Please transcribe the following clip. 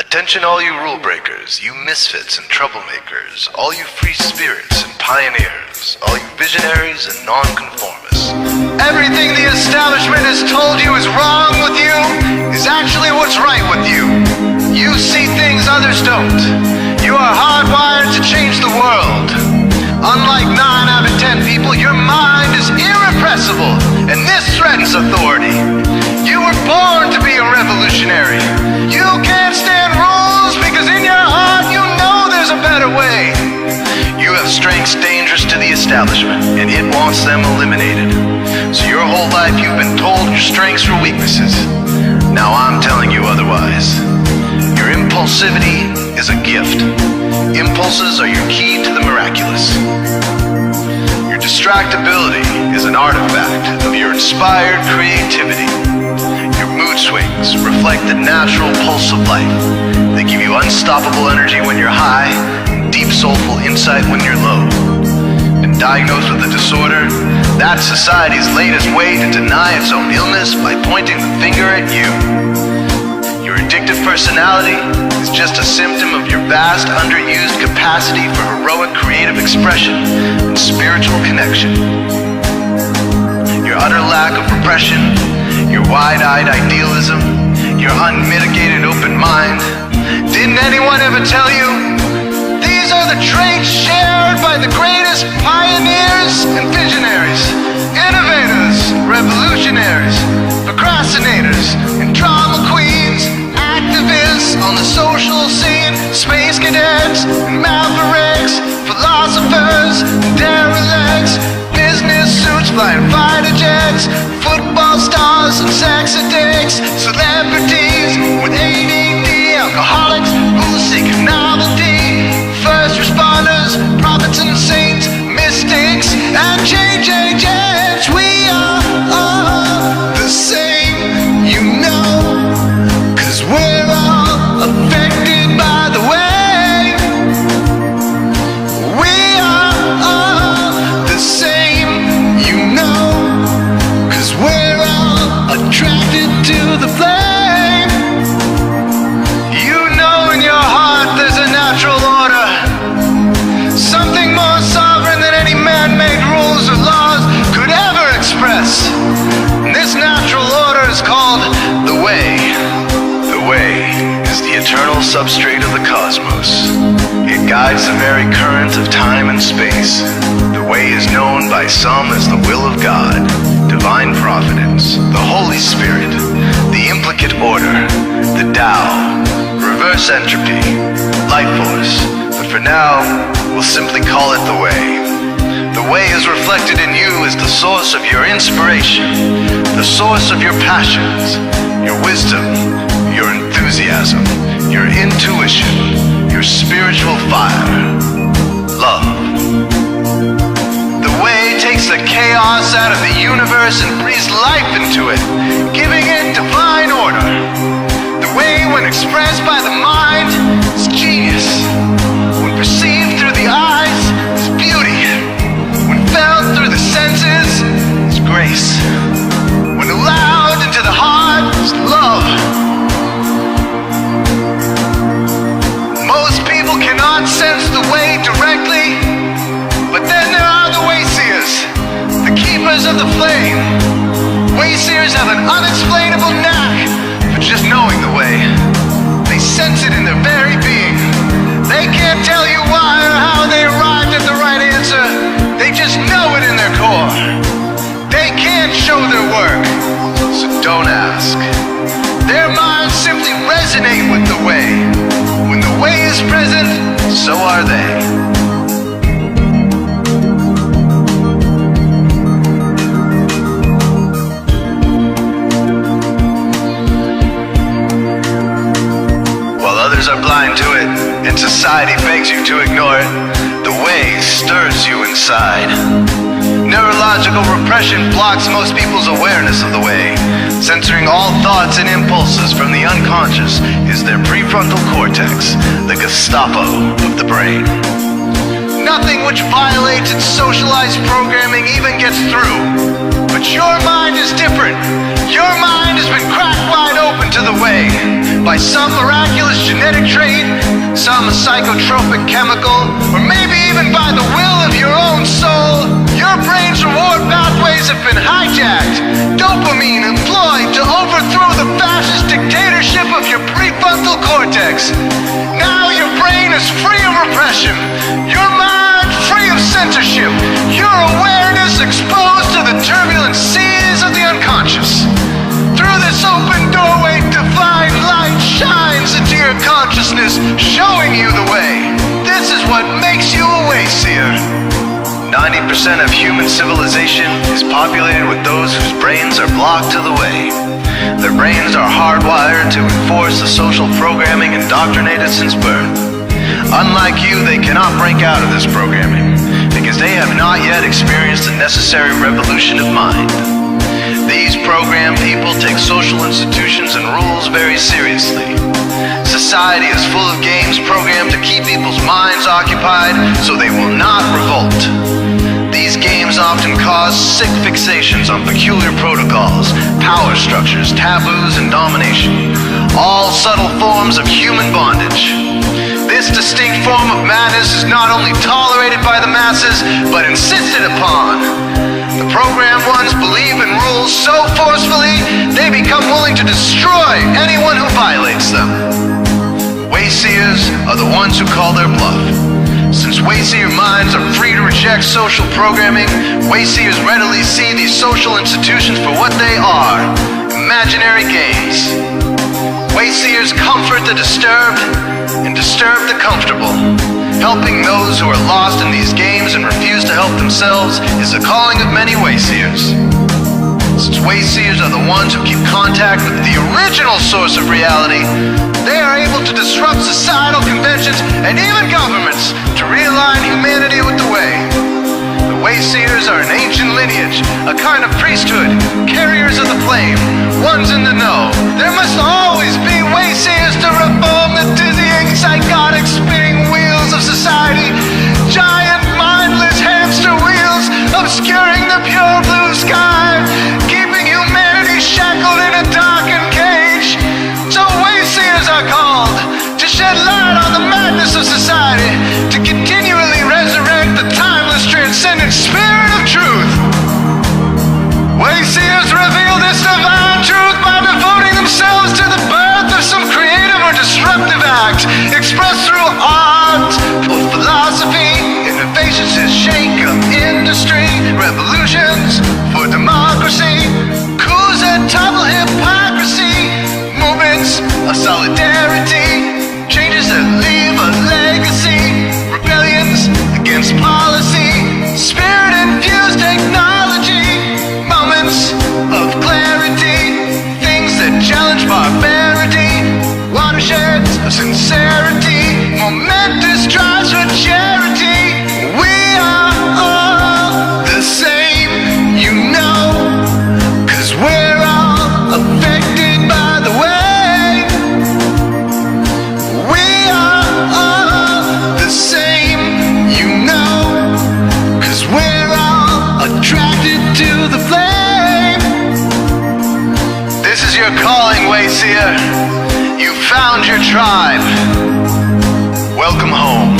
Attention all you rule breakers, you misfits and troublemakers, all you free spirits and pioneers, all you visionaries and nonconformists. Everything the establishment has told you is wrong with you is actually what's right with you. You see things others don't. You are hardwired to change the world. Unlike 9 out of 10 people, your mind is irrepressible, and this threatens authority. You were born to be a revolutionary. You can't stand rules because in your heart you know there's a better way. You have strengths dangerous to the establishment, and it wants them eliminated. So your whole life you've been told your strengths were weaknesses. Now I'm telling you otherwise. Your impulsivity is a gift. Impulses are your key to the miraculous. Your distractibility is an artifact of your inspired creativity. Your mood swings reflect the natural pulse of life. They give you unstoppable energy when you're high, and deep soulful insight when you're low. Been diagnosed with a disorder? That's society's latest way to deny its own illness by pointing the finger at you. Your addictive personality is just a symptom of your vast, underused capacity for heroic creative expression and spiritual connection. Your utter lack of repression, your wide-eyed idealism, your unmitigated open mind. Didn't anyone ever tell you? These are the traits shared by the greatest pioneers and visionaries, innovators, revolutionaries, procrastinators, and drama queens, activists on the social scene, space cadets and mavericks, philosophers and derelicts, business suits flying fighter jets, football stars and sex addicts, celebrities with ADD, alcoholics who seek novelty, first responders, prophets and saints, mystics and JJJs. We are all the same, you know, 'cause we're all affected by the way. We are all the same, you know, 'cause we're all attracted to the flame. You know in your heart there's a natural order, something more sovereign than any man-made rules or laws could ever express. And this natural order is called the way. The way is the eternal substrate of the cosmos. It guides the very current of time and space. The way is known by some as the will of God, divine providence, the Holy Spirit, the implicate order, the Tao, reverse entropy, life force. But for now, we'll simply call it the way. The way is reflected in you as the source of your inspiration, the source of your passions, your wisdom, your enthusiasm, your intuition, your spiritual fire, love. The way takes the chaos out of the universe and breathes life into it, giving it divine order. The way, when expressed by the mind, is genius. When perceived through the eyes, is beauty. When felt through the senses, is grace. When allowed into the heart, is love. Most people cannot sense the way directly, but then there are the wayseers, the keepers of the flame. Wayseers have an unexplainable knack for just knowing the way. They sense it in their very being. They can't tell you why or how they arrived at the right answer. They just know it in their core. They can't show their work, so don't ask. Their minds simply resonate with the way. When the way is present, so are they. Others are blind to it, and society begs you to ignore it. The way stirs you inside. Neurological repression blocks most people's awareness of the way. Censoring all thoughts and impulses from the unconscious is their prefrontal cortex, the Gestapo of the brain. Nothing which violates its socialized programming even gets through. But your mind is different. Your mind has been cracked wide open to the way by some miraculous genetic trait, some psychotropic chemical, or maybe even by the will of your own soul, your brain's reward pathways have been hijacked, dopamine employed to overthrow the fascist dictatorship of your prefrontal cortex. Now your brain is free of repression, your mind free of censorship, your awareness exposed to the turbulent seas of the unconscious. Through this open doorway, divine light shines into your consciousness, showing you the way. This is what makes you a wayseer. 90% of human civilization is populated with those whose brains are blocked to the way. Their brains are hardwired to enforce the social programming indoctrinated since birth. Unlike you, they cannot break out of this programming, because they have not yet experienced the necessary revolution of mind. These programmed people take social institutions and rules very seriously. Society is full of games programmed to keep people's minds occupied so they will not revolt. These games often cause sick fixations on peculiar protocols, power structures, taboos, and domination, all subtle forms of human bondage. This distinct form of madness is not only tolerated by the masses, but insisted upon. The programmed ones believe in rules so forcefully, they become willing to destroy anyone who violates them. Wayseers are the ones who call their bluff. Since wayseer minds are free to reject social programming, wayseers readily see these social institutions for what they are, imaginary games. Wayseers comfort the disturbed and disturb the comfortable. Helping those who are lost in these games and refuse to help themselves is the calling of many wayseers. Since wayseers are the ones who keep contact with the original source of reality, they are able to disrupt societal conventions and even governments to realign humanity with the way. The wayseers are an ancient lineage, a kind of priesthood, carriers of the flame, ones in the know. There must always be wayseers to reform the dizzying, psychotic, spinning wheels of society, giant, mindless hamster wheels obscuring the pure blue sky, keeping humanity shackled in a darkened cage. So wayseers are called to shed light on the madness of society, to continually resurrect the timeless, transcendent spirit of truth. Wayseers reveal this divine truth by devoting themselves to the birth of some creative or disruptive act, expressed through art or philosophy, innovations that shake up industry, revolutions for democracy, coups that topple hypocrisy, movements of solidarity, changes that leave a legacy, rebellions against policy, spirit-infused technology, moments of clarity, things that challenge barbarity, watersheds of sincerity, momentous drives for charity. We are all the same, you know, 'cause we're all affected by the way. We are all the same, you know, 'cause we're all attracted to the flame. This is your calling, wayseer. You found your tribe. Welcome home.